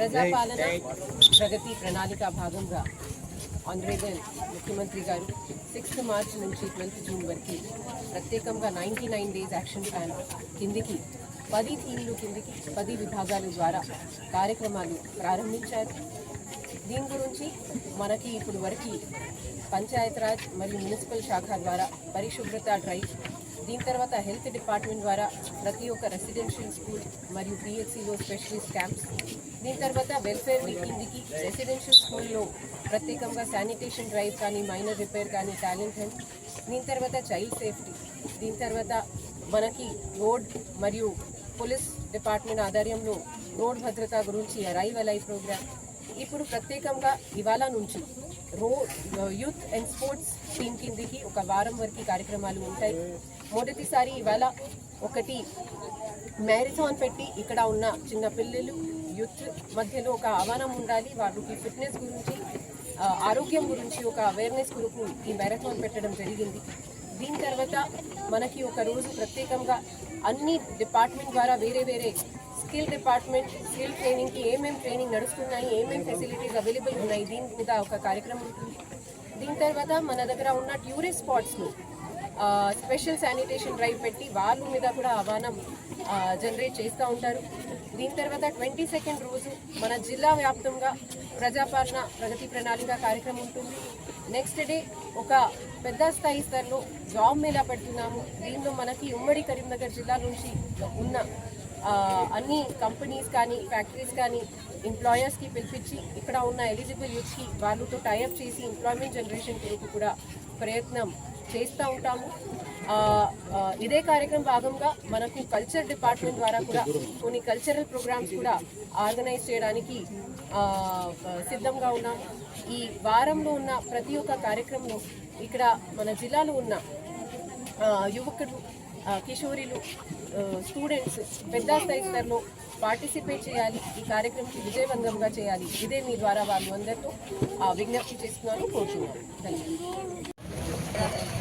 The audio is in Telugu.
ప్రజాపాలన ప్రగతి ప్రణాళిక భాగంగా ఆనరేబుల్ ముఖ్యమంత్రి గారు 6th మార్చ్ నుంచి 12th జూన్ వరకు ప్రత్యేకంగా 99 డేస్ యాక్షన్ ప్లాన్ కిందికి 10 థీమ్లు కిందికి 10 విభాగాల ద్వారా కార్యక్రమాలు ప్రారంభించారు. దీని గురించి మనకి ఇప్పుడు వరకు పంచాయతీరాజ్ మరియు మున్సిపల్ శాఖ ద్వారా పరిశుభ్రత డ్రైవ్, దీని తర్వాత హెల్త్ డిపార్ట్మెంట్ ద్వారా ప్రతి ఒక్క రెసిడెన్షియల్ స్కూల్ మరియు పిహెచ్సిలో స్పెషలిస్ట్ క్యాంప్స్, దీని తర్వాత వెల్ఫేర్ వీక్ కిందికి రెసిడెన్షియల్ స్కూల్లో ప్రత్యేకంగా శానిటేషన్ డ్రైవ్ కానీ మైనర్ రిపేర్ కానీ టాలెంట్ హెల్త్, దీని తర్వాత చైల్డ్ సేఫ్టీ, దీని తర్వాత మనకి రోడ్ మరియు పోలీస్ డిపార్ట్మెంట్ ఆధ్వర్యంలో రోడ్ భద్రత గురించి అరైవ్ అలైవ్ ప్రోగ్రామ్. ఇప్పుడు ప్రత్యేకంగా ఇవాళ నుంచి యూత్ అండ్ స్పోర్ట్స్ టీమ్ కిందికి ఒక వారం వరకు కార్యక్రమాలు ఉంటాయి. మొదటిసారి ఇవాళ ఒకటి మ్యారథాన్ పెట్టి ఇక్కడ ఉన్న చిన్న పిల్లలు యూత్ మధ్యలో ఒక ఆహ్వానం ఉండాలి, వాళ్ళకి ఫిట్నెస్ గురించి ఆరోగ్యం గురించి ఒక అవేర్నెస్ కొరకు ఈ మ్యారథాన్ పెట్టడం జరిగింది. దీని తర్వాత మనకి ఒక రోజు ప్రత్యేకంగా అన్ని డిపార్ట్మెంట్ ద్వారా వేరే వేరే స్కిల్ డిపార్ట్మెంట్ స్కిల్ ట్రైనింగ్కి ఏమేమి ట్రైనింగ్ నడుస్తున్నాయి, ఏమేమి ఫెసిలిటీస్ అవైలబుల్ ఉన్నాయి, దీని మీద ఒక కార్యక్రమం ఉంటుంది. దీని తర్వాత మన దగ్గర ఉన్న టూరిస్ట్ స్పాట్స్ను స్పెషల్ శానిటేషన్ డ్రైవ్ పెట్టి వాళ్ళ మీద కూడా ఆహ్వానం జనరేట్ చేస్తూ ఉంటారు. దీని తర్వాత 22nd రోజు మన జిల్లా వ్యాప్తంగా ప్రజాపాలన ప్రగతి ప్రణాళిక కార్యక్రమం ఉంటుంది. నెక్స్ట్ డే ఒక పెద్ద స్థాయి స్థాయిలో జాబ్ మేళా పెడుతున్నాము. దీనిలో మనకి ఉమ్మడి కరీంనగర్ జిల్లా నుంచి ఉన్న అన్ని కంపెనీస్ కానీ ఫ్యాక్టరీస్ కానీ ఎంప్లాయర్స్కి పిలిపించి ఇక్కడ ఉన్న ఎలిజిబుల్ యూత్స్కి వాళ్ళతో టైఅప్ చేసి ఎంప్లాయ్మెంట్ జనరేషన్ కొరకు కూడా ప్రయత్నం చేస్తూ ఉంటాము. ఇదే కార్యక్రమం భాగంగా మనకు కల్చర్ డిపార్ట్మెంట్ ద్వారా కూడా కొన్ని కల్చరల్ ప్రోగ్రామ్స్ కూడా ఆర్గనైజ్ చేయడానికి సిద్ధంగా ఉన్నాము. ఈ వారంలో ఉన్న ప్రతి ఒక్క కార్యక్రమంలో ఇక్కడ మన జిల్లాలో ఉన్న యువకులు, కిషోరీలు, స్టూడెంట్స్ పెద్ద స్థాయి స్థాయిలో పార్టిసిపేట్ చేయాలి, ఈ కార్యక్రమం విజయవంతంగా చేయాలి. ఇదే మీ ద్వారా వాళ్ళు అందరితో విజ్ఞప్తి చేస్తున్నాను, కోరుతున్నాను. ధన్యవాదాలు.